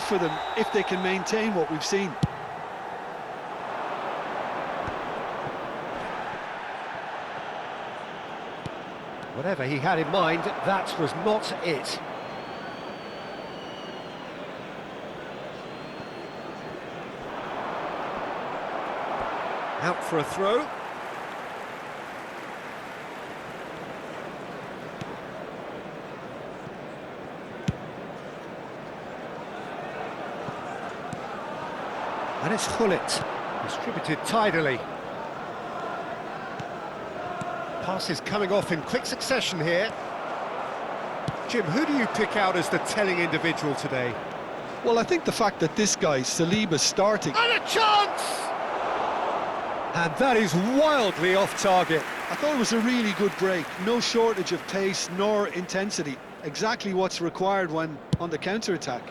for them if they can maintain what we've seen. Whatever he had in mind, that was not it. Out for a throw. And it's Hullet, distributed tidily. Passes coming off in quick succession here. Jim, who do you pick out as the telling individual today? Well, I think the fact that this guy, Saliba's starting... And a chance! And that is wildly off target. I thought it was a really good break. No shortage of pace nor intensity. Exactly what's required when on the counter-attack.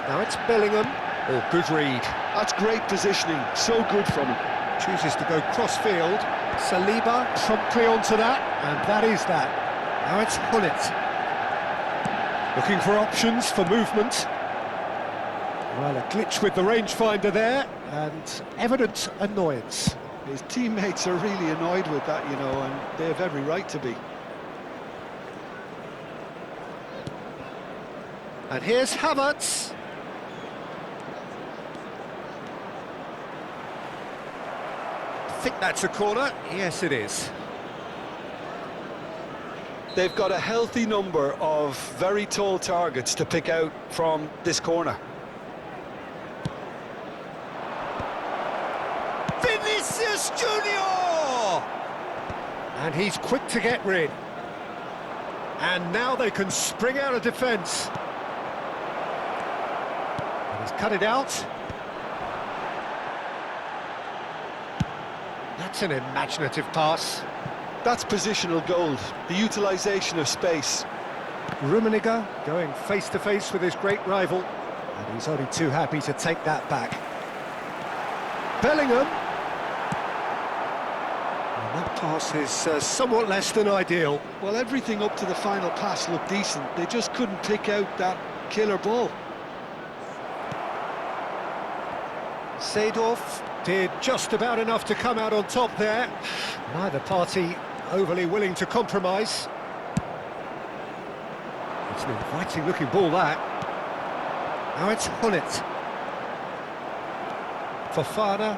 Now it's Bellingham. Oh, good read. That's great positioning. So good from him. Chooses to go cross-field. Saliba promptly onto that. And that is that. Now it's Hullet. Looking for options for movement. Well, a glitch with the rangefinder there, and evident annoyance. His teammates are really annoyed with that, you know, and they have every right to be. And here's Havertz. I think that's a corner. Yes, it is. They've got a healthy number of very tall targets to pick out from this corner. Vinicius Junior! And he's quick to get rid. And now they can spring out of defence. And he's cut it out. That's an imaginative pass. That's positional gold, the utilisation of space. Rummenigge going face-to-face with his great rival. And he's only too happy to take that back. Bellingham. And that pass is somewhat less than ideal. Well, everything up to the final pass looked decent. They just couldn't pick out that killer ball. Seedorf did just about enough to come out on top there. Neither party overly willing to compromise. It's an inviting looking ball, that. Now it's Hullet. Fofana.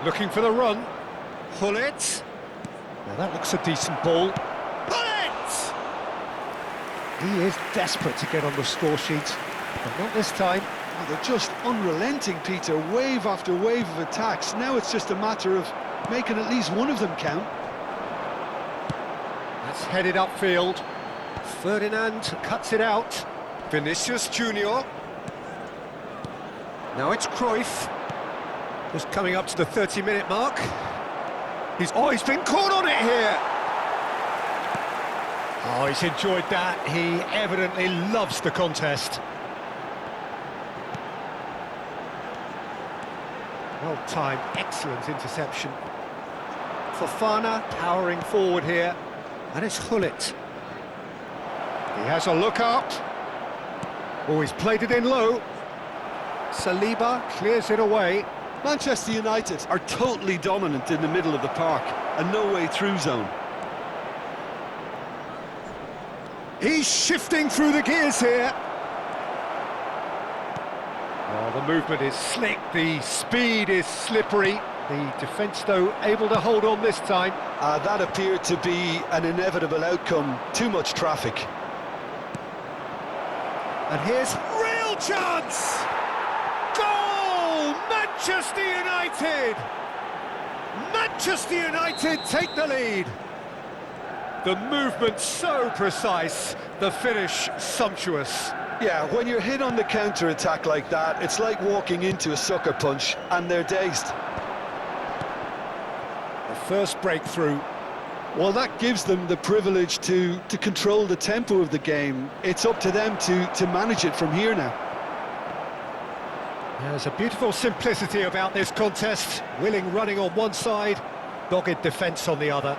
Looking for the run. Hullet. Now that looks a decent ball. Hullet! He is desperate to get on the score sheet, but not this time. Oh, they're just unrelenting, Peter. Wave after wave of attacks. Now it's just a matter of making at least one of them count. That's headed upfield. Ferdinand cuts it out. Vinicius Junior. Now it's Cruyff. Just coming up to the 30-minute mark. He's been caught on it here. Oh, he's enjoyed that. He evidently loves the contest. Well-timed, excellent interception. Fofana powering forward here. And it's Hullet. He has a look up. Oh, he's played it in low. Saliba clears it away. Manchester United are totally dominant in the middle of the park, a no-way-through zone. He's shifting through the gears here. Oh, the movement is slick, the speed is slippery. The defence, though, able to hold on this time. That appeared to be an inevitable outcome. Too much traffic. And here's real chance! Goal! Manchester United! Manchester United take the lead. The movement so precise, the finish sumptuous. Yeah, when you're hit on the counter-attack like that, it's like walking into a sucker punch, and they're dazed. The first breakthrough. Well, that gives them the privilege to control the tempo of the game. It's up to them to manage it from here now. There's a beautiful simplicity about this contest. Willing running on one side, dogged defence on the other.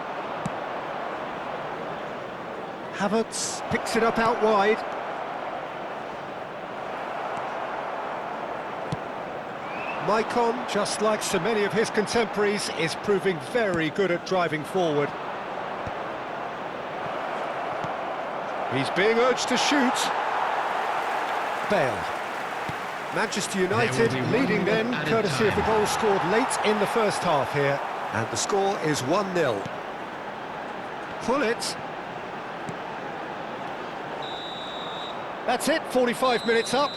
Havertz picks it up out wide. Maicon, just like so many of his contemporaries, is proving very good at driving forward. He's being urged to shoot. Bale. Manchester United leading then, courtesy of the goal scored late in the first half here. And the score is 1-0. Pullet. That's it, 45 minutes up.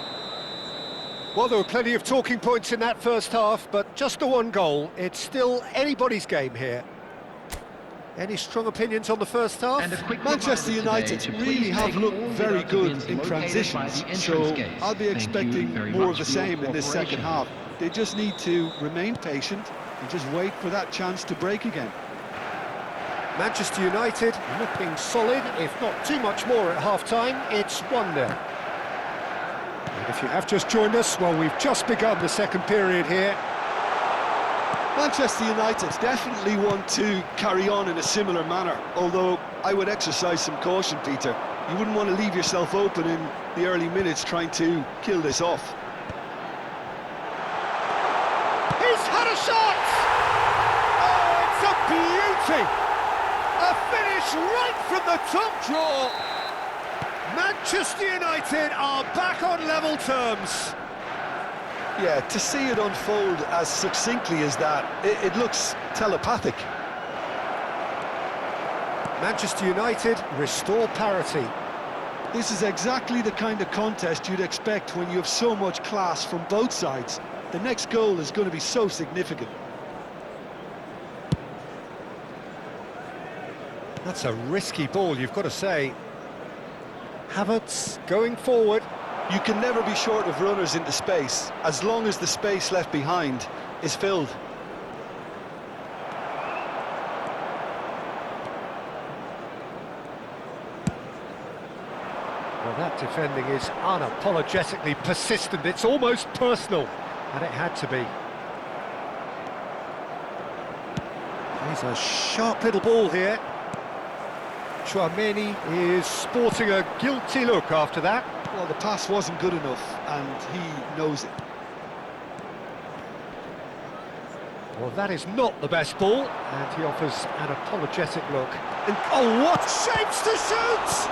Well, there were plenty of talking points in that first half, but just the one goal. It's still anybody's game here. Any strong opinions on the first half? Manchester United really have looked very good in transitions, so I'll be expecting more of the same in this second half. They just need to remain patient and just wait for that chance to break again. Manchester United looking solid, if not too much more at half-time. It's 1-0. And if you have just joined us, well, we've just begun the second period here. Manchester United definitely want to carry on in a similar manner, although I would exercise some caution, Peter. You wouldn't want to leave yourself open in the early minutes trying to kill this off. He's had a shot! Oh, it's a beauty! A finish right from the top drawer! Manchester United are back on level terms. Yeah, to see it unfold as succinctly as that, it looks telepathic. Manchester United restore parity. This is exactly the kind of contest you'd expect when you have so much class from both sides. The next goal is going to be so significant. That's a risky ball, you've got to say. Havertz going forward. You can never be short of runners into space, as long as the space left behind is filled. Well, that defending is unapologetically persistent. It's almost personal, and it had to be. He's a sharp little ball here. Tchouaméni is sporting a guilty look after that. Well, the pass wasn't good enough, and he knows it. Well, that is not the best ball, and he offers an apologetic look. And, oh, what shapes to shoot!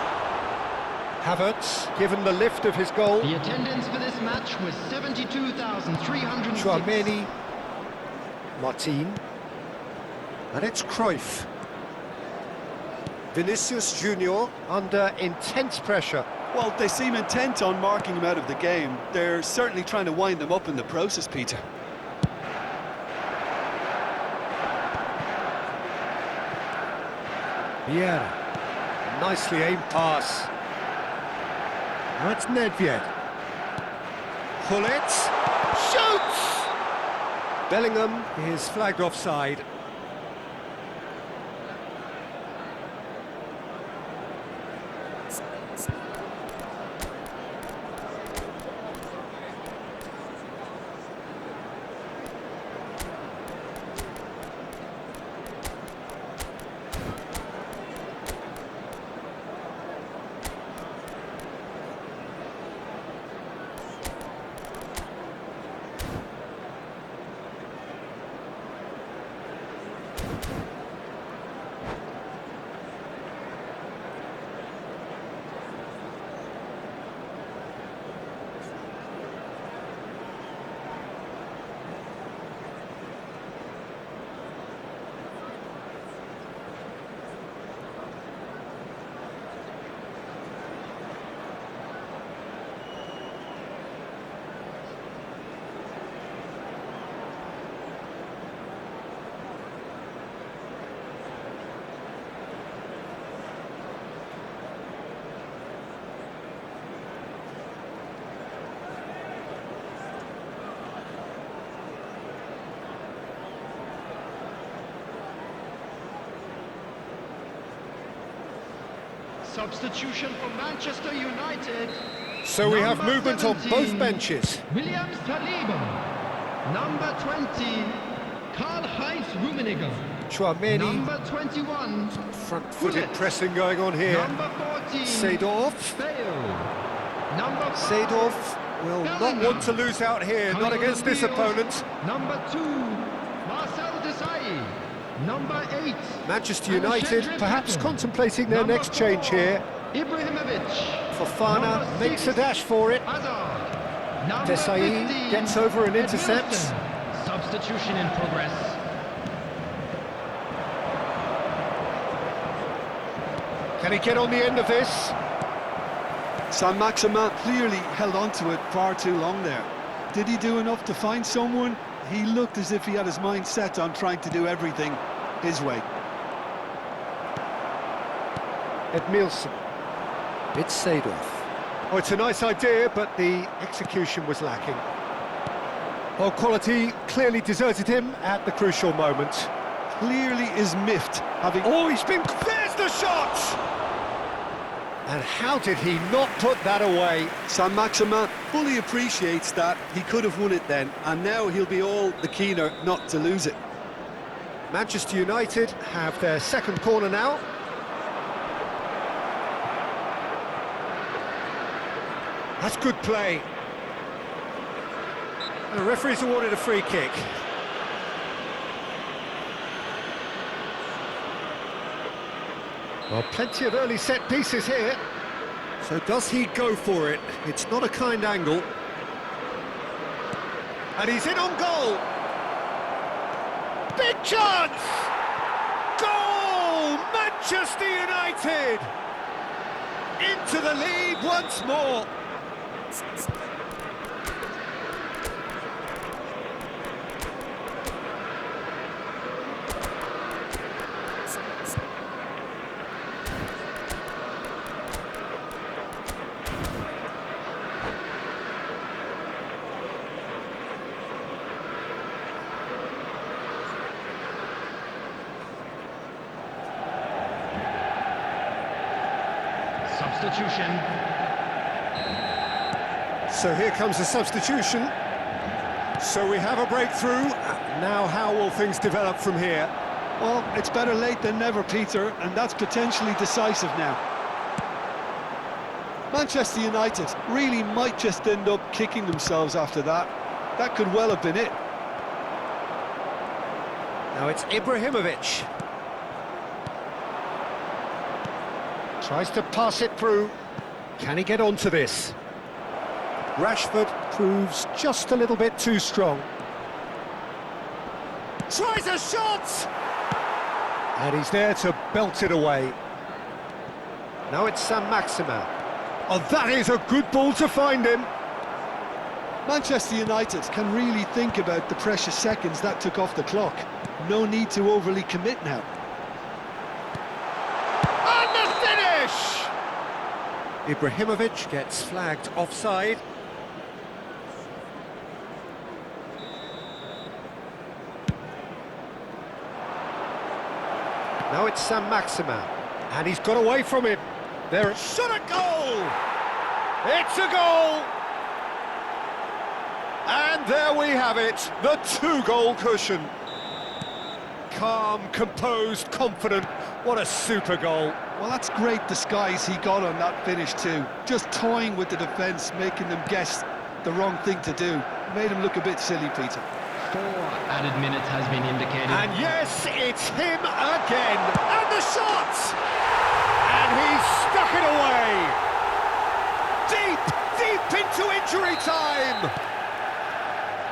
Havertz, given the lift of his goal. The attendance for this match was 72,306. Tchouaméni, Martin, and it's Cruyff. Vinicius Junior under intense pressure. Well, they seem intent on marking him out of the game. They're certainly trying to wind him up in the process, Peter. Vieira, nicely aimed pass. That's Nedved. Pullet, shoots! Bellingham is flagged offside. Substitution for Manchester United. So we have Number movement on 17, both benches. Williams Saliba. Number 20, Karl-Heinz Rummenigge. Chouameni, Number 21. front-footed Gullit. pressing going on here. Number 14. Seedorf. Bale. Number 5. Seedorf will not Bellingham. want to lose out here, Coming not on against the this field. opponent. Number 2. Marcel Desailly. Number 8. Manchester And United Shedrick perhaps Hatton. contemplating their Number next change 4. here. Ibrahimovic. Fofana Number makes 6. a dash for it. Hazard. Number Desailly 15. gets over and Ed intercepts. Milton. Substitution in progress. Can he get on the end of this? Saint-Maximin clearly held on to it far too long there. Did he do enough to find someone? He looked as if he had his mind set on trying to do everything his way. Edmilson. It's Seedorf. Oh, it's a nice idea, but the execution was lacking. Well, quality clearly deserted him at the crucial moment. Clearly is miffed, having... Oh, there's the shot! And how did he not put that away? Saint-Maximin fully appreciates that he could have won it then, and now he'll be all the keener not to lose it. Manchester United have their second corner now. That's good play. And the referee's awarded a free kick. Well, plenty of early set pieces here. So does he go for it? It's not a kind angle. And he's in on goal. Big chance! Goal! Manchester United! Into the lead once more. Substitution. So here comes a substitution. So we have a breakthrough. Now how will things develop from here? Well, it's better late than never, Peter, and that's potentially decisive now. Manchester United really might just end up kicking themselves after that. That could well have been it. Now it's Ibrahimovic. Tries to pass it through. Can he get onto this? Rashford proves just a little bit too strong. Tries a shot! And he's there to belt it away. Now it's Saint-Maximin. Oh, that is a good ball to find him. Manchester United can really think about the precious seconds that took off the clock. No need to overly commit now. And the finish! Ibrahimovic gets flagged offside. Now it's Saint-Maximin, and he's got away from it. There, shot a goal! It's a goal! And there we have it, the two-goal cushion. Calm, composed, confident. What a super goal. Well, that's great disguise he got on that finish too. Just toying with the defence, making them guess the wrong thing to do. Made him look a bit silly, Peter. 4 added minutes has been indicated. And yes, it's him again. And the shot! And he's stuck it away. Deep into injury time.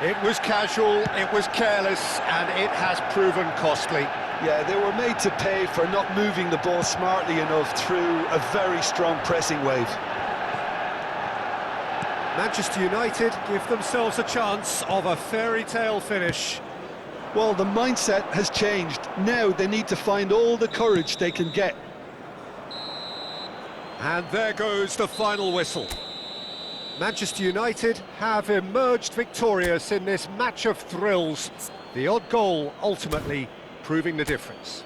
It was casual, it was careless, and it has proven costly. Yeah, they were made to pay for not moving the ball smartly enough through a very strong pressing wave. Manchester United give themselves a chance of a fairy tale finish. Well, the mindset has changed. Now they need to find all the courage they can get. And there goes the final whistle. Manchester United have emerged victorious in this match of thrills. The odd goal ultimately proving the difference.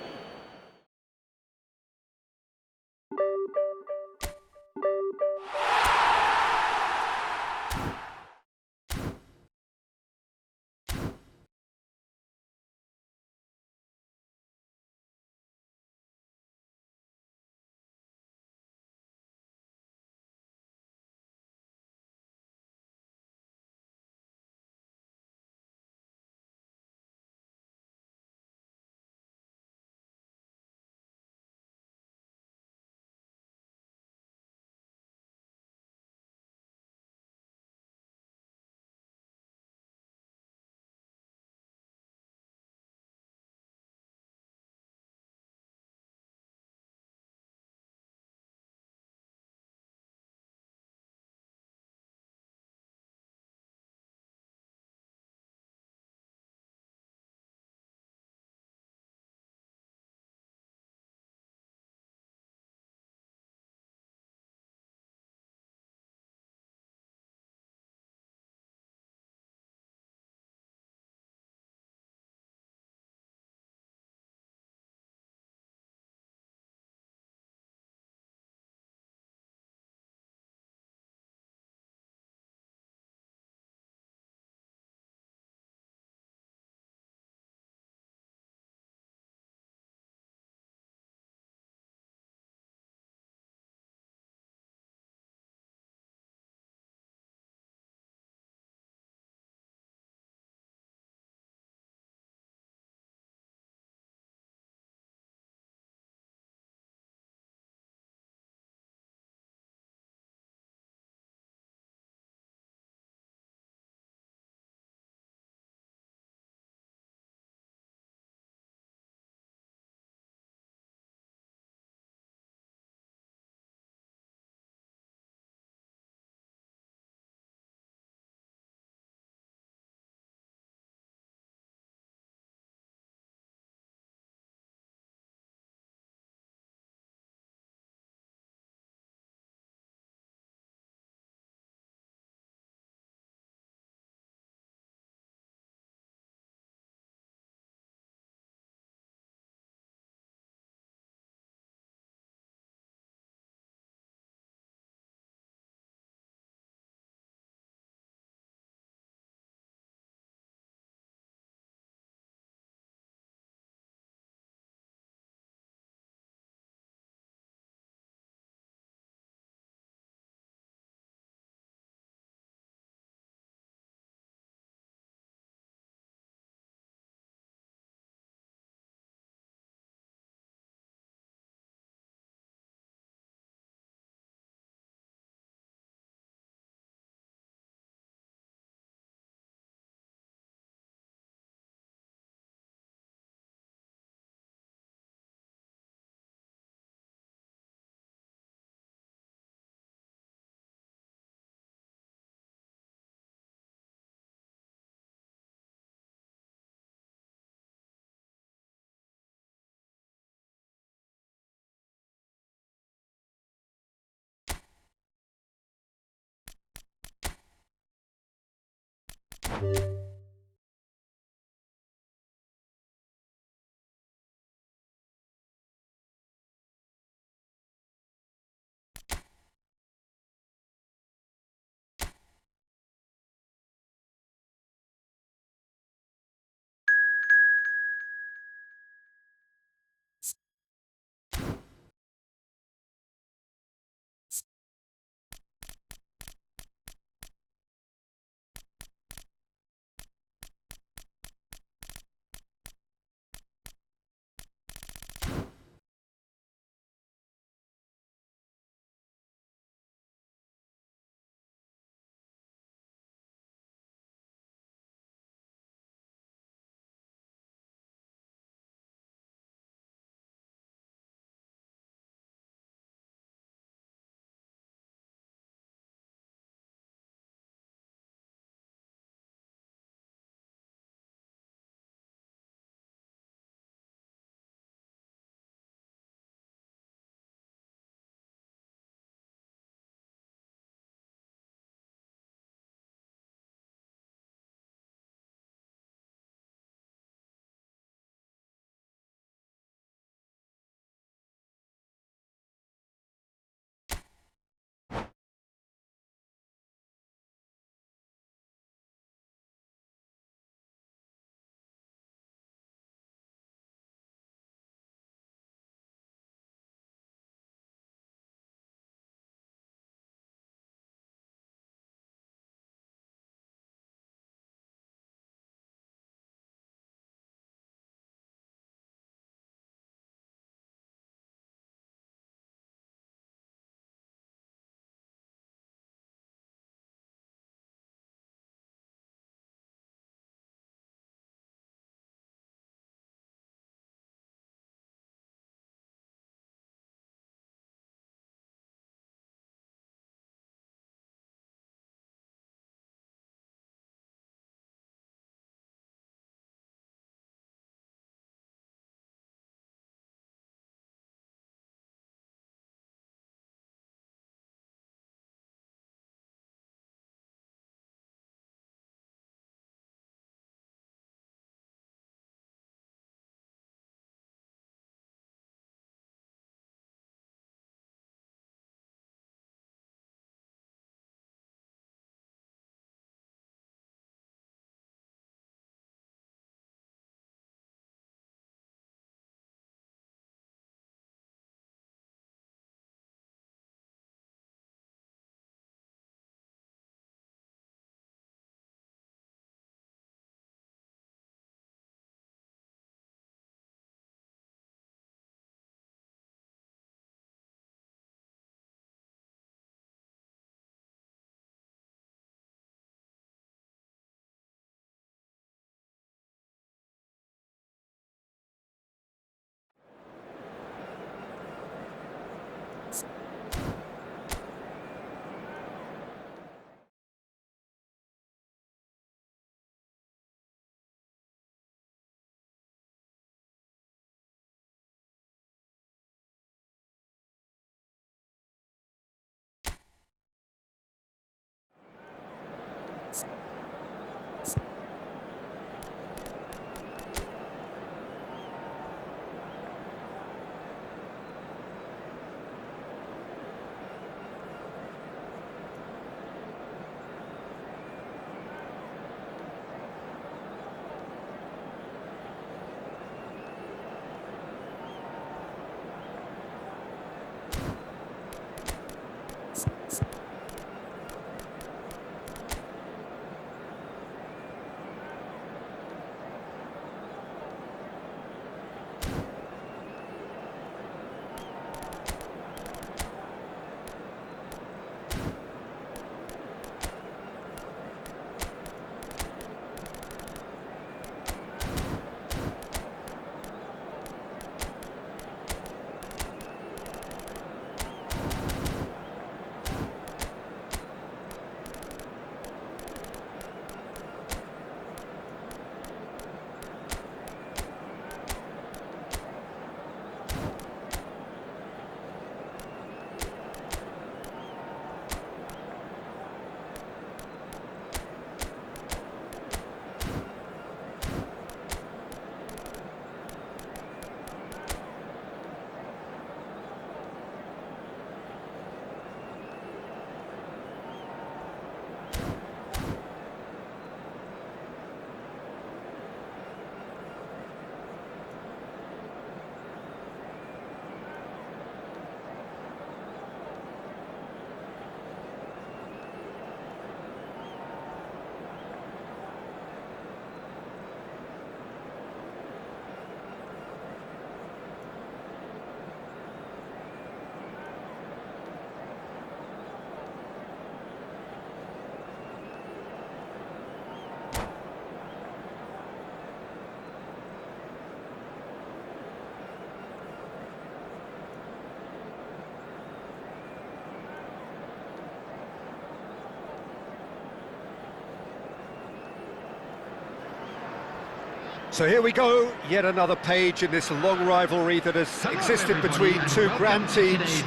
So here we go, yet another page in this long rivalry that has existed between two grand teams.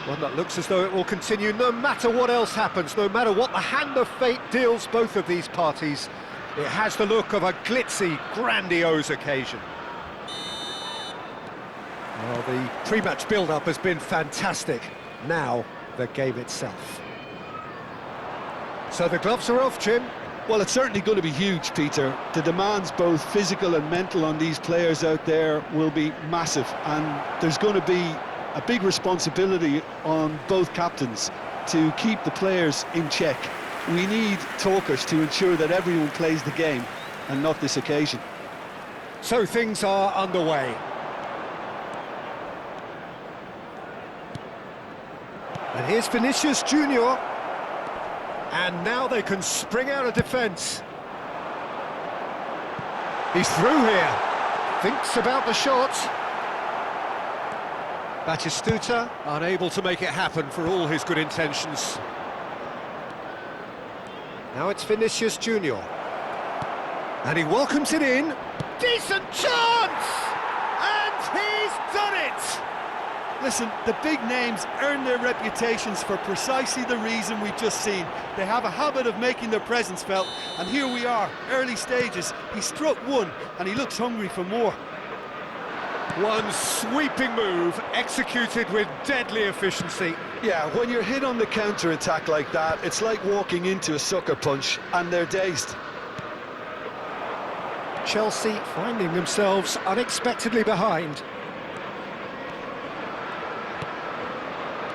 One that looks as though it will continue no matter what else happens, no matter what the hand of fate deals both of these parties. It has the look of a glitzy, grandiose occasion. Well, the pre-match build-up has been fantastic. Now, the game itself. So the gloves are off, Jim. Well, it's certainly going to be huge, Peter. The demands, both physical and mental, on these players out there will be massive, and there's going to be a big responsibility on both captains to keep the players in check. We need talkers to ensure that everyone plays the game, and not this occasion. So things are underway. And here's Vinicius Junior. And now they can spring out of defence. He's through here. Thinks about the shot. Batistuta unable to make it happen for all his good intentions. Now it's Vinicius Junior. And he welcomes it in. Decent chance! And he's done it! Listen, the big names earn their reputations for precisely the reason we've just seen. They have a habit of making their presence felt, and here we are, early stages. He struck one, and he looks hungry for more. One sweeping move, executed with deadly efficiency. Yeah, when you're hit on the counter-attack like that, it's like walking into a sucker punch, and they're dazed. Chelsea finding themselves unexpectedly behind.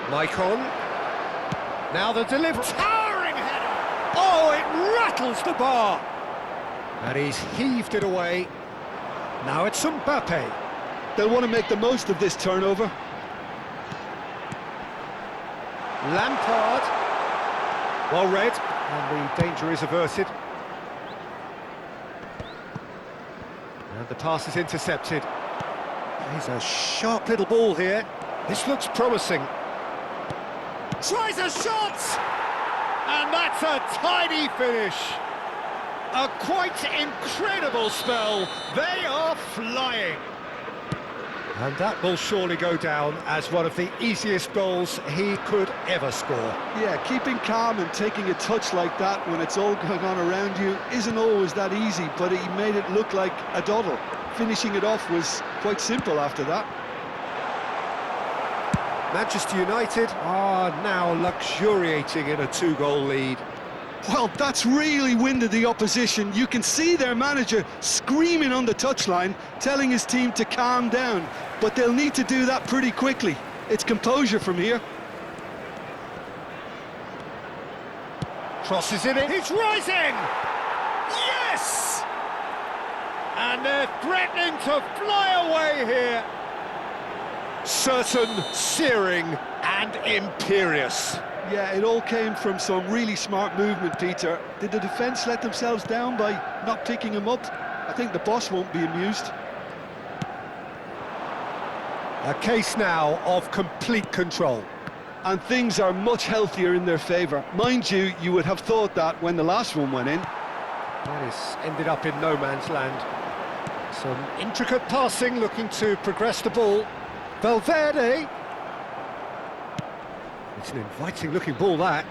Maicon. Now the delivery. Towering header! Oh, it rattles the bar! And he's heaved it away. Now it's Mbappe. They'll want to make the most of this turnover. Lampard. Well read, and the danger is averted. And the pass is intercepted. He's a sharp little ball here. This looks promising. Tries a shot! And that's a tidy finish. A quite incredible spell. They are flying. And that will surely go down as one of the easiest goals he could ever score. Yeah, keeping calm and taking a touch like that when it's all going on around you isn't always that easy, but he made it look like a doddle. Finishing it off was quite simple after that. Manchester United are now luxuriating in a two-goal lead. Well, that's really winded the opposition. You can see their manager screaming on the touchline, telling his team to calm down, but they'll need to do that pretty quickly. It's composure from here. Crosses it in, he's rising! Yes! And they're threatening to fly away here. Certain, searing and imperious. Yeah, it all came from some really smart movement, Peter. Did the defence let themselves down by not picking him up? I think the boss won't be amused. A case now of complete control. And things are much healthier in their favour. Mind you, you would have thought that when the last one went in. That has ended up in no man's land. Some intricate passing, looking to progress the ball. Valverde. It's an inviting looking ball, that.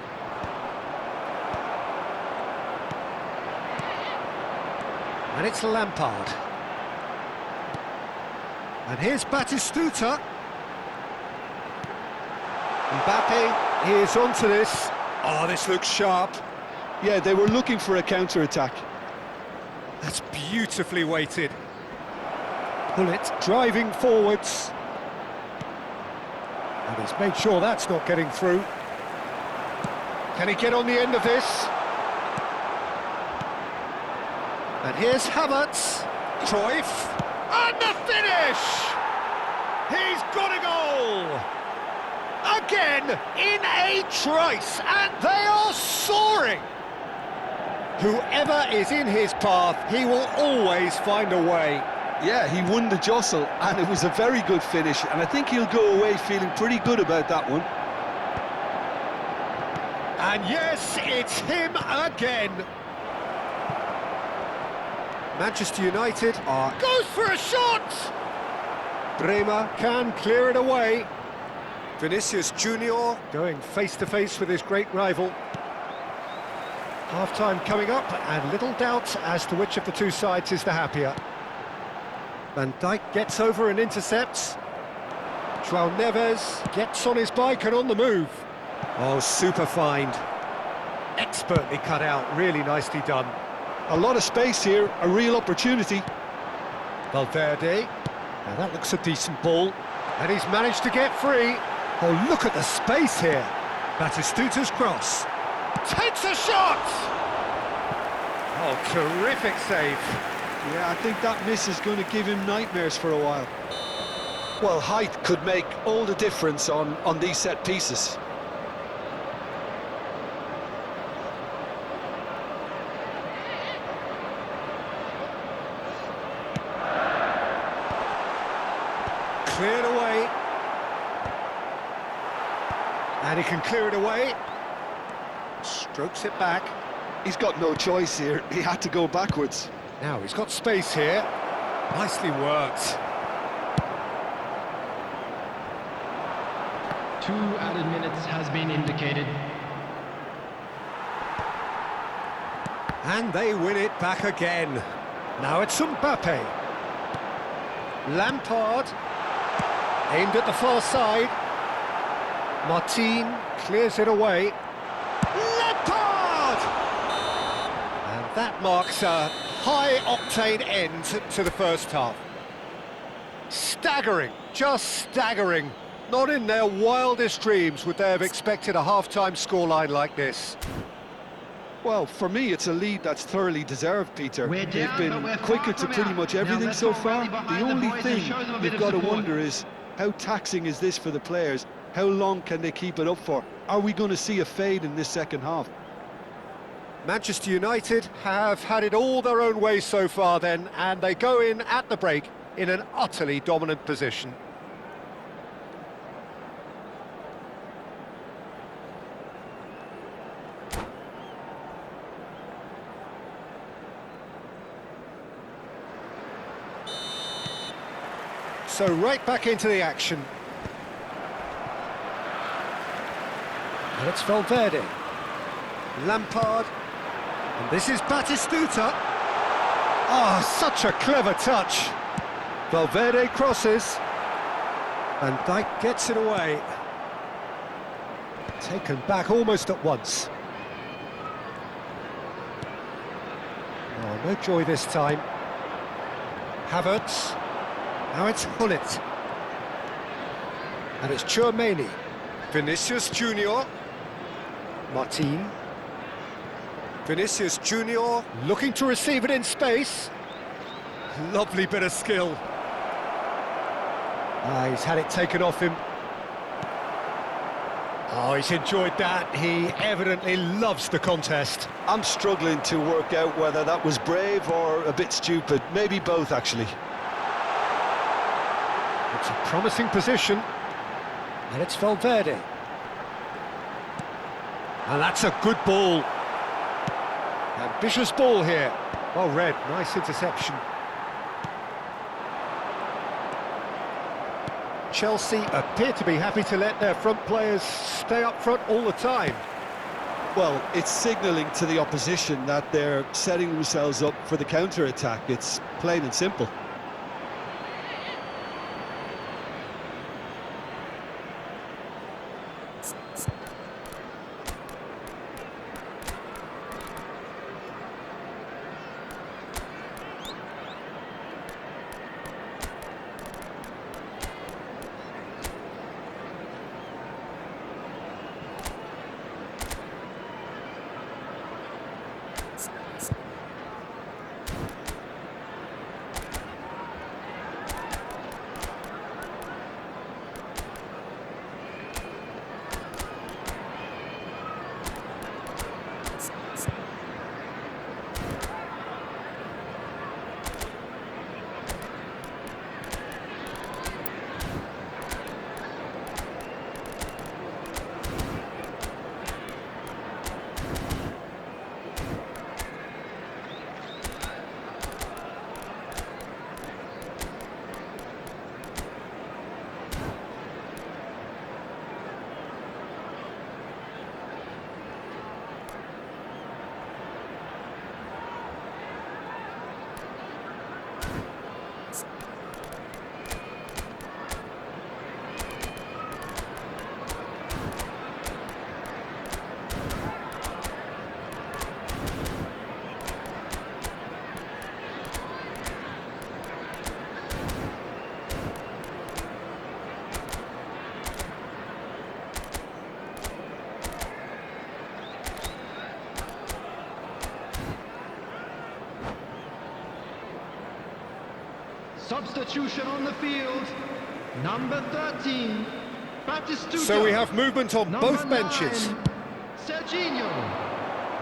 And it's Lampard. And here's Batistuta. Mbappe is onto this. Oh, this looks sharp. Yeah, they were looking for a counter-attack. That's beautifully weighted. Bullet driving forwards. And he's made sure that's not getting through. Can he get on the end of this? And here's Havertz. Cruyff. And the finish! He's got a goal! Again, in a trice, and they are soaring! Whoever is in his path, he will always find a way. Yeah, he won the jostle, and it was a very good finish, and I think he'll go away feeling pretty good about that one. And yes, it's him again. Manchester United goes for a shot! Bremer can clear it away. Vinicius Junior going face-to-face with his great rival. Half-time coming up, and little doubt as to which of the two sides is the happier. Van Dijk gets over and intercepts. João Neves gets on his bike and on the move. Oh, super find. Expertly cut out, really nicely done. A lot of space here, a real opportunity. Valverde. Now that looks a decent ball. And he's managed to get free. Oh, look at the space here. Batistuta's cross. Takes a shot! Oh, terrific save. Yeah, I think that miss is going to give him nightmares for a while. Well, height could make all the difference on these set pieces. Cleared away. And he can clear it away. Strokes it back. He's got no choice here. He had to go backwards. Now he's got space here. Nicely worked. 2 added minutes has been indicated. And they win it back again. Now it's Mbappe. Lampard. Aimed at the far side. Martin clears it away. Lampard! And that marks a high-octane end to the first half. Staggering, just staggering. Not in their wildest dreams would they have expected a half-time scoreline like this. Well, for me, it's a lead that's thoroughly deserved, Peter. We're They've down, been but we're quicker far to from pretty out. much Now everything let's so all far. rally The behind the only boys and thing show them a bit you've of got to support. wonder is, how taxing is this for the players? How long can they keep it up for? Are we going to see a fade in this second half? Manchester United have had it all their own way so far then, and they go in at the break in an utterly dominant position. So right back into the action. And it's Valverde. Lampard. And this is Batistuta. Oh, such a clever touch. Valverde crosses. Van Dijk gets it away. Taken back almost at once. Oh, no joy this time. Havertz. Now it's Hullet. And it's Tchouaméni. Vinicius Junior. Martin. Vinicius Junior looking to receive it in space. Lovely bit of skill. He's had it taken off him. Oh, he's enjoyed that. He evidently loves the contest. I'm struggling to work out whether that was brave or a bit stupid. Maybe both, actually. It's a promising position. And it's Valverde. And that's a good ball. Ambitious ball here. Well read, nice interception. Chelsea appear to be happy to let their front players stay up front all the time. Well, it's signalling to the opposition that they're setting themselves up for the counter-attack. It's plain and simple. Substitution on the field. Number 13, Batistuta. So we have movement on Number both benches. 9, Serginho.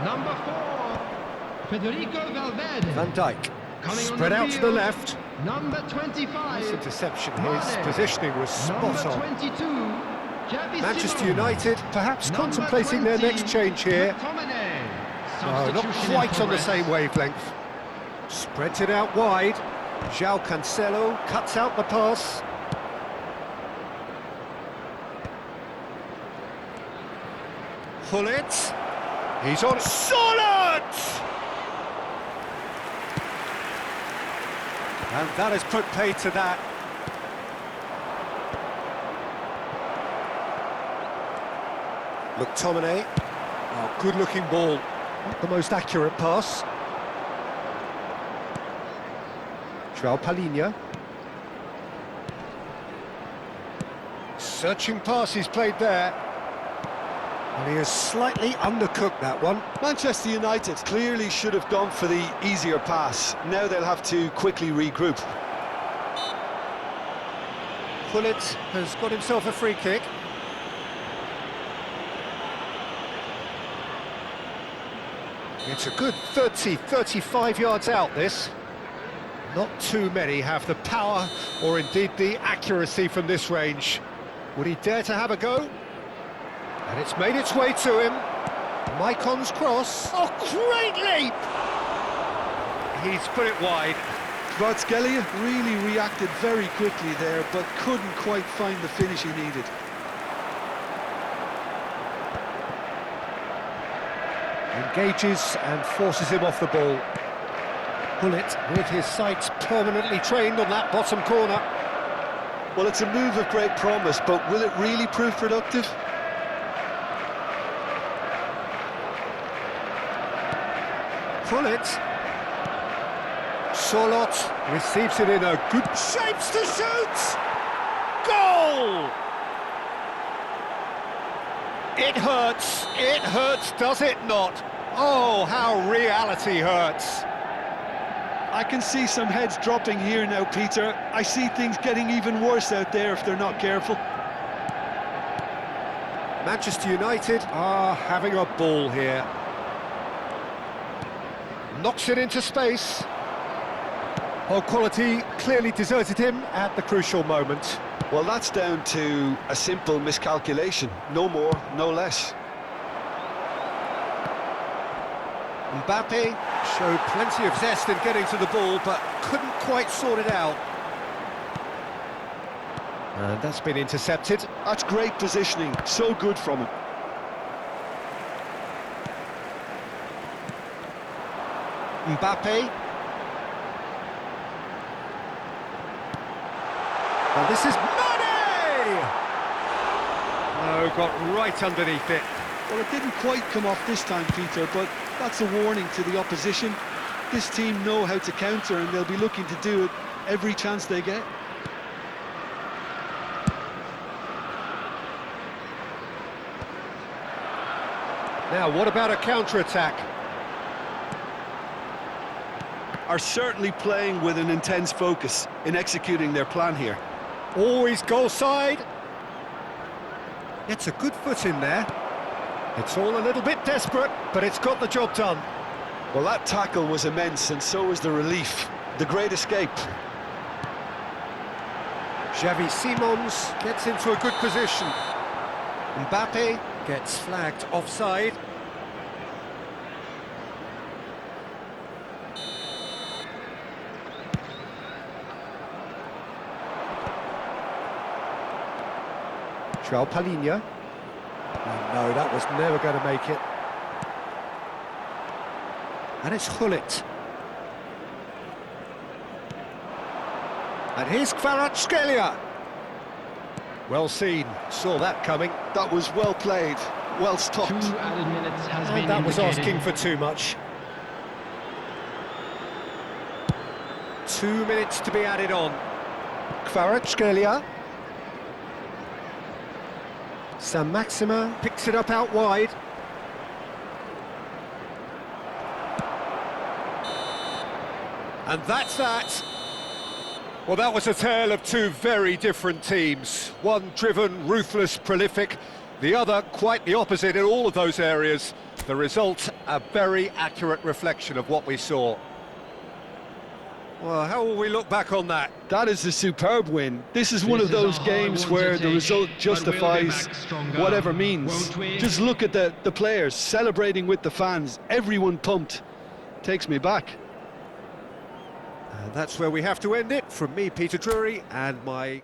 Number 4, Federico Valverde. Van Dijk. Coming on Spread the out to the field, left. Number 25, Nice interception. Mane. His positioning was Number spot on. 22, Javi Manchester Simon. United perhaps Number contemplating their 20, next change here. McTominay. No, not Substitution in quite on the progress. same wavelength. Spreads it out wide. João Cancelo cuts out the pass. Gullit. He's on. Solid! And that has put paid to that. McTominay. Oh, good-looking ball. Not the most accurate pass. João Palhinha. Searching pass he's played there. And he has slightly undercooked that one. Manchester United clearly should have gone for the easier pass. Now they'll have to quickly regroup. Gullit has got himself a free kick. It's a good 30, 35 yards out, this. Not too many have the power or indeed the accuracy from this range. Would he dare to have a go? And it's made its way to him. Maicon's cross. Oh, great leap! He's put it wide. Kvaratskhelia really reacted very quickly there, but couldn't quite find the finish he needed. Engages and forces him off the ball. Gullit with his sights permanently trained on that bottom corner. Well, it's a move of great promise, but will it really prove productive? Gullit. Solot receives it in a good shapes to shoot! Goal! It hurts, does it not? Oh, how reality hurts. I can see some heads dropping here now, Peter. I see things getting even worse out there if they're not careful. Manchester United are having a ball here. Knocks it into space. Oh, quality clearly deserted him at the crucial moment. Well, that's down to a simple miscalculation. No more, no less. Mbappe showed plenty of zest in getting to the ball, but couldn't quite sort it out. And that's been intercepted. That's great positioning, so good from him. Mbappe. Well, this is Mane! No, got right underneath it. Well, it didn't quite come off this time, Peter, but that's a warning to the opposition. This team know how to counter, and they'll be looking to do it every chance they get. Now, what about a counter-attack? Are certainly playing with an intense focus in executing their plan here. Always goal side. Gets a good foot in there. It's all a little bit desperate, but it's got the job done. Well, that tackle was immense, and so was the relief. The great escape. Xavi Simons gets into a good position. Mbappe gets flagged offside. João Palhinha. No, that was never going to make it. And it's Gullit. And here's Kvaratskhelia. Well seen, saw that coming. That was well played, well stopped. 2 added minutes has been And that was indicated. asking for too much. 2 minutes to be added on. Kvaratskhelia. Saint-Maximin picks it up out wide. And that's that. Well, that was a tale of two very different teams. One driven, ruthless, prolific. The other quite the opposite in all of those areas. The result, a very accurate reflection of what we saw. Well, how will we look back on that? That is a superb win. This is one of those games where the result justifies whatever means. Just look at the players celebrating with the fans. Everyone pumped. Takes me back. And that's where we have to end it. From me, Peter Drury, and my...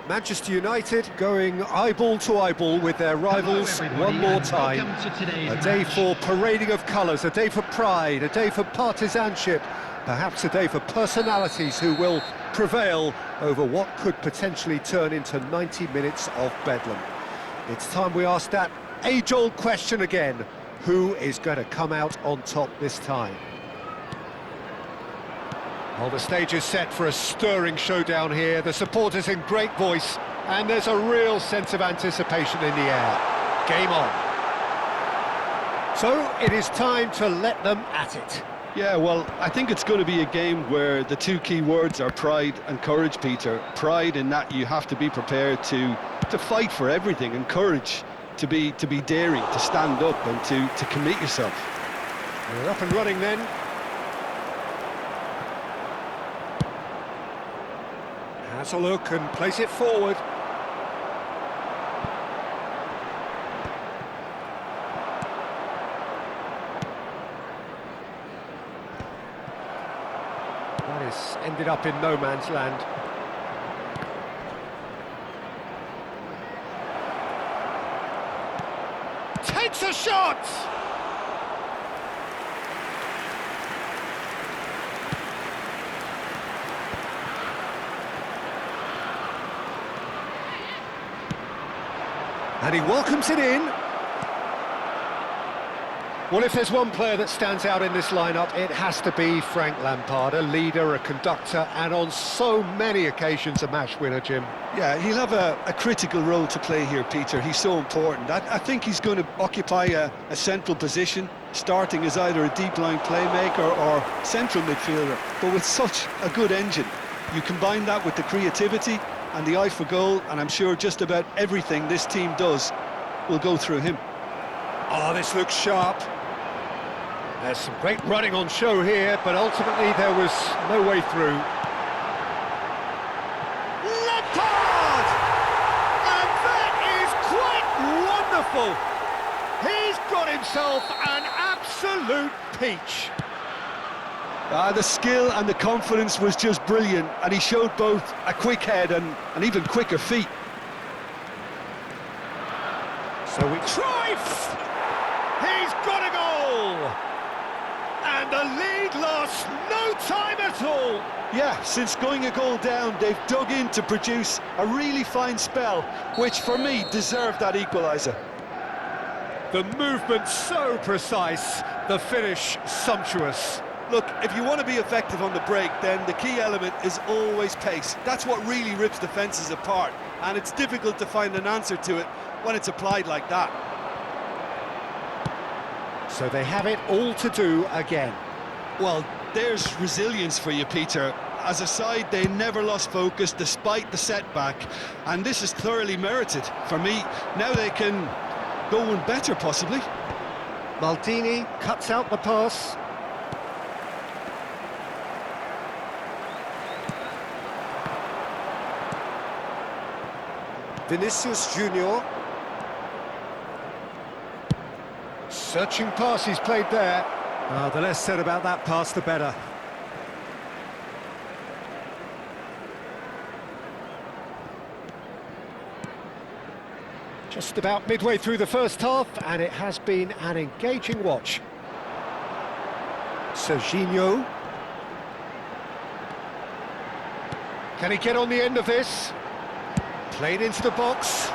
Manchester United going eyeball to eyeball with their rivals one more time. A day for parading of colours, a day for pride, a day for partisanship, perhaps a day for personalities who will prevail over what could potentially turn into 90 minutes of bedlam. It's time we ask that age-old question again: who is going to come out on top this time? Well, the stage is set for a stirring showdown here. The supporters in great voice, and there's a real sense of anticipation in the air. Game on. So, it is time to let them at it. Yeah, well, I think it's going to be a game where the two key words are pride and courage, Peter. Pride in that you have to be prepared to fight for everything, and courage to be daring, to stand up and to commit yourself. We're up and running then. Has a look and plays it forward. That is ended up in no man's land. Takes a shot! And he welcomes it in. Well, if there's one player that stands out in this lineup, it has to be Frank Lampard, a leader, a conductor, and on so many occasions a match winner, Jim. Yeah, he'll have a critical role to play here, Peter. He's so important. I think he's going to occupy a central position, starting as either a deep-line playmaker or central midfielder. But with such a good engine, you combine that with the creativity and the eye for goal, and I'm sure just about everything this team does will go through him. Oh, this looks sharp. There's some great running on show here, but ultimately there was no way through. Lampard! And that is quite wonderful! He's got himself an absolute peach. The skill and the confidence was just brilliant, and he showed both a quick head and even quicker feet. So we Cruyff! He's got a goal! And the lead lost no time at all! Yeah, since going a goal down, they've dug in to produce a really fine spell, which for me deserved that equaliser. The movement so precise, the finish sumptuous. Look, if you want to be effective on the break, then the key element is always pace. That's what really rips defences apart, and it's difficult to find an answer to it when it's applied like that. So they have it all to do again. Well, there's resilience for you, Peter. As a side, they never lost focus despite the setback, and this is thoroughly merited. For me, now they can go one better, possibly. Maldini cuts out the pass. Vinicius Junior. Searching pass he's played there. The less said about that pass, the better. Just about midway through the first half, and it has been an engaging watch. Serginho. Can he get on the end of this? Played into the box.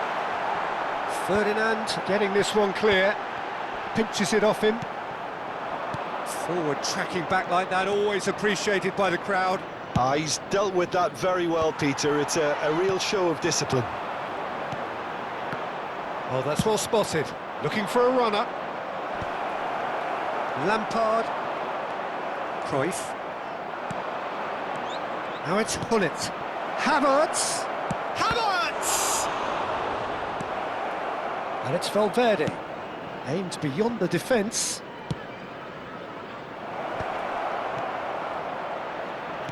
Ferdinand getting this one clear. Pinches it off him. Forward tracking back like that, always appreciated by the crowd. He's dealt with that very well, Peter. It's a real show of discipline. Oh, that's well spotted. Looking for a runner. Lampard. Cruyff. Now it's Hullet. Havertz. Havertz! And it's Valverde. Aimed beyond the defence.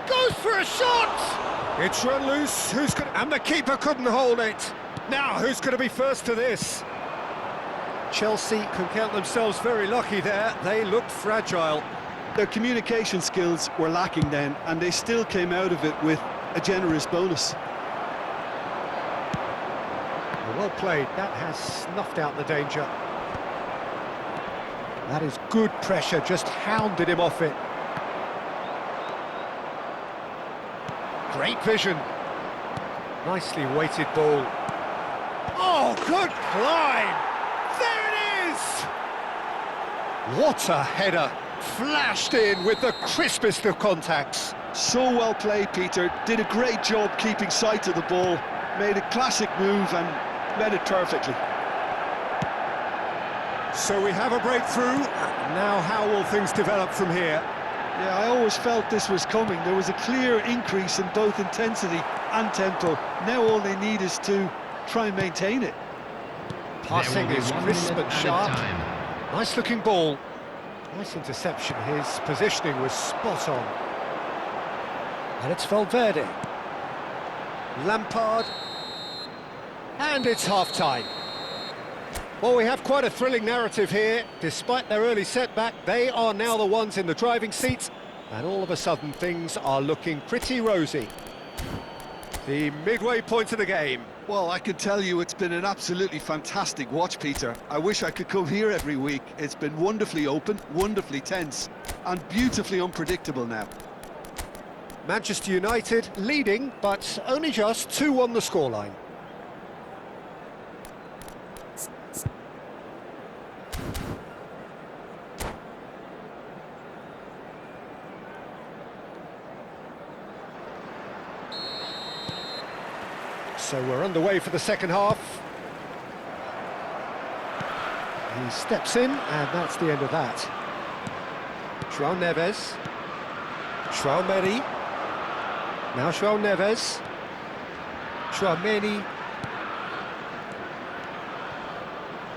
Goes for a shot! It's run loose. And the keeper couldn't hold it. Now, who's going to be first to this? Chelsea can count themselves very lucky there. They looked fragile. Their communication skills were lacking then, and they still came out of it with a generous bonus. Well played. That has snuffed out the danger. That is good pressure, just hounded him off it. Great vision. Nicely weighted ball. Oh, good climb! There it is! What a header! Flashed in with the crispest of contacts. So well played, Peter. Did a great job keeping sight of the ball, made a classic move and read it perfectly. So we have a breakthrough. Now how will things develop from here? Yeah, I always felt this was coming. There was a clear increase in both intensity and tempo. Now all they need is to try and maintain it. Passing is crisp and sharp. Nice looking ball. Nice interception. His positioning was spot on. And it's Valverde. Lampard. And it's half-time. Well, we have quite a thrilling narrative here. Despite their early setback, they are now the ones in the driving seat, and all of a sudden things are looking pretty rosy. The midway point of the game. Well, I can tell you it's been an absolutely fantastic watch, Peter. I wish I could come here every week. It's been wonderfully open, wonderfully tense, and beautifully unpredictable now. Manchester United leading, but only just 2-1 the scoreline. So we're underway for the second half. He steps in, and that's the end of that. João Neves. Tchouaméni. Now João Neves. Tchouaméni.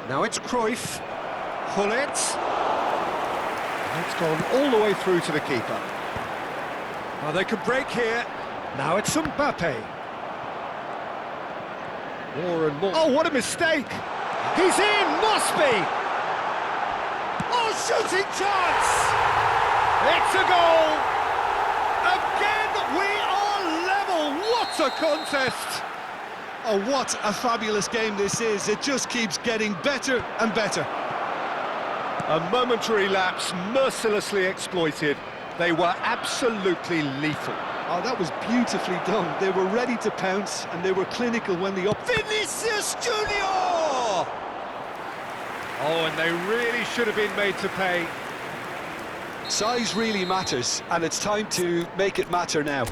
Now it's Cruyff. Hullet. It's gone all the way through to the keeper. Well, they could break here. Now it's Mbappe. More and more. Oh, what a mistake! He's in! Must be! Oh, shooting chance! It's a goal! Again, we are level! What a contest! Oh, what a fabulous game this is. It just keeps getting better and better. A momentary lapse mercilessly exploited. They were absolutely lethal. Oh, that was beautifully done. They were ready to pounce, and they were clinical when the Vinicius Junior! Oh, and they really should have been made to pay. Size really matters, and it's time to make it matter now.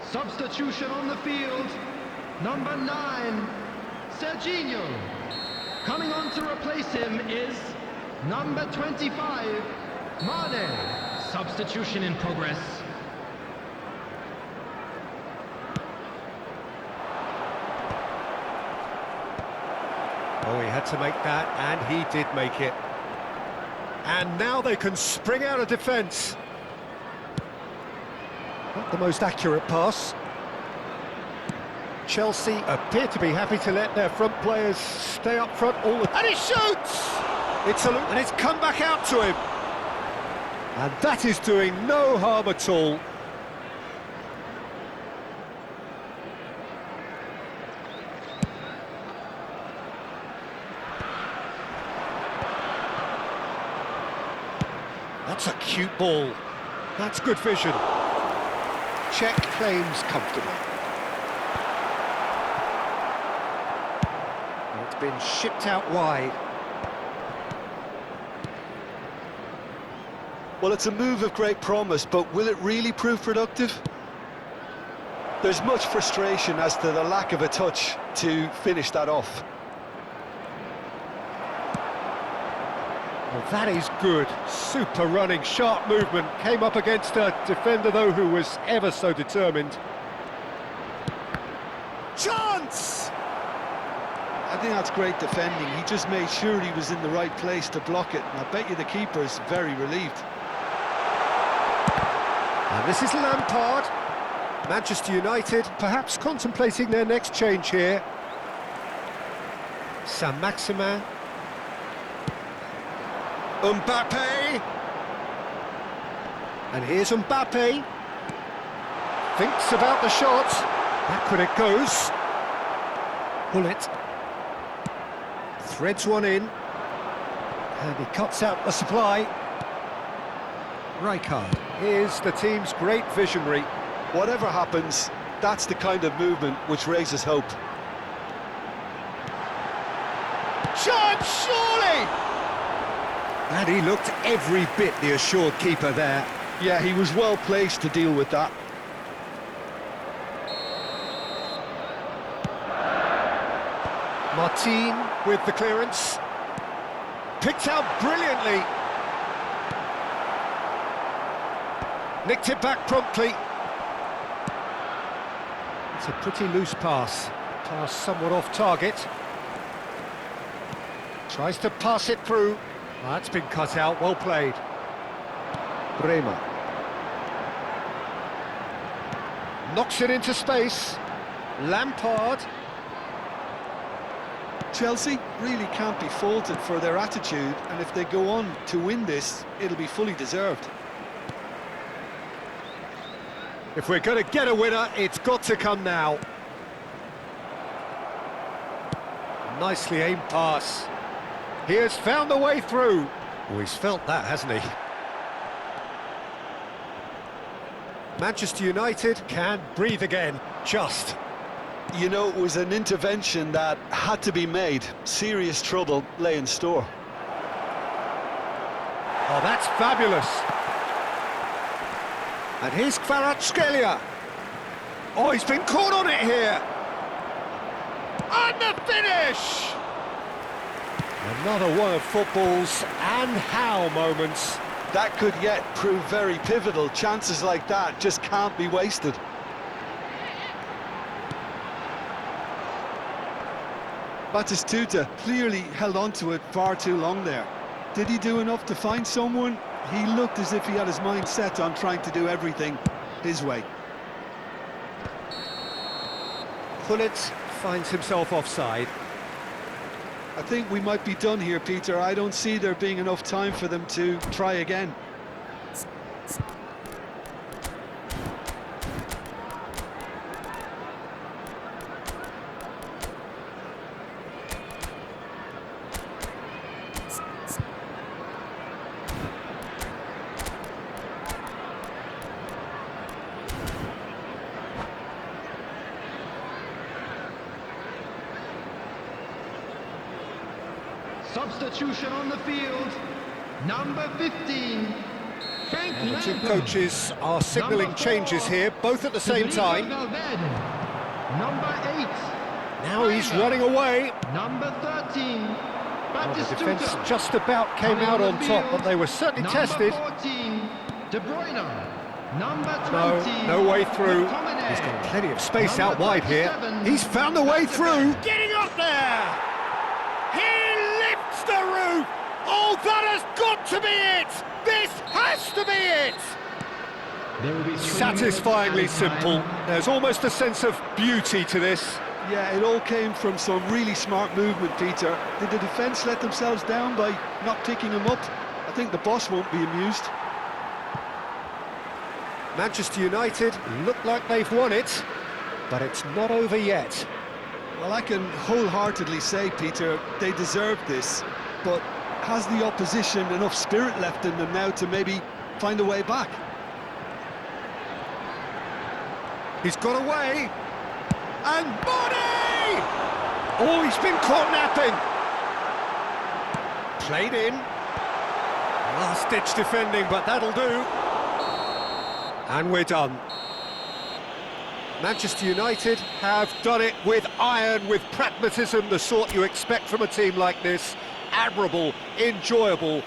Substitution on the field, number 9, Serginho. Coming on to replace him is number 25, Mane. Substitution in progress. Oh, he had to make that, and he did make it. And now they can spring out of defence. Not the most accurate pass. Chelsea appear to be happy to let their front players stay up front all the... And he shoots! It's a look, and it's come back out to him. And that is doing no harm at all. That's a cute ball. That's good vision. Check claims comfortably. And it's been shipped out wide. Well, it's a move of great promise, but will it really prove productive? There's much frustration as to the lack of a touch to finish that off. Well, that is good. Super running, sharp movement. Came up against a defender, though, who was ever so determined. I think that's great defending. He just made sure he was in the right place to block it, and I bet you the keeper's very relieved. And this is Lampard. Manchester United perhaps contemplating their next change here. Saint-Maximin. Mbappe. And here's Mbappe. Thinks about the shot. Back when it goes. Bullet. Threads one in. And he cuts out the supply. Rijkaard. Here's the team's great visionary. Whatever happens, that's the kind of movement which raises hope. Chance, surely! And he looked every bit the assured keeper there. Yeah, he was well placed to deal with that. Martin with the clearance. Picked out brilliantly. Nicked it back promptly. It's a pretty loose pass. Pass somewhat off target. Tries to pass it through. Oh, that's been cut out, well played. Bremer. Knocks it into space. Lampard. Chelsea really can't be faulted for their attitude, and if they go on to win this, it'll be fully deserved. If we're going to get a winner, it's got to come now. Nicely aimed pass. He has found the way through. Oh, he's felt that, hasn't he? Manchester United can breathe again, just. You know, it was an intervention that had to be made. Serious trouble lay in store. Oh, that's fabulous. And here's Kvaratskhelia. Oh, he's been caught on it here. And the finish! Another one of football's and how moments. That could yet prove very pivotal. Chances like that just can't be wasted. Batistuta clearly held on to it far too long there. Did he do enough to find someone? He looked as if he had his mind set on trying to do everything his way. Bullet finds himself offside. I think we might be done here, Peter. I don't see there being enough time for them to try again. Substitution on the field, number 15, Frank And the two Lampard. coaches are signalling changes here, both at the same time. Number 8, Now he's running away. number 13, Well, the Batistuta. defence just about came out on top, but they were certainly tested. Number 14, De Bruyne. Number 20, No way through. McTominay. He's got plenty of space Number out wide here. 37, He's found the way through. Van Getting up there! He lifts the roof! Oh, that has got to be it! This has to be it! There will be 3 Satisfyingly minutes added simple. time. There's almost a sense of beauty to this. Yeah, it all came from some really smart movement, Peter. Did the defence let themselves down by not picking him up? I think the boss won't be amused. Manchester United look like they've won it, but it's not over yet. Well, I can wholeheartedly say, Peter, they deserve this, but has the opposition enough spirit left in them now to maybe find a way back? He's got away, and Body! Oh, he's been caught napping. Played in. Last-ditch defending, but that'll do. And we're done. Manchester United have done it with iron, with pragmatism, the sort you expect from a team like this. Admirable, enjoyable,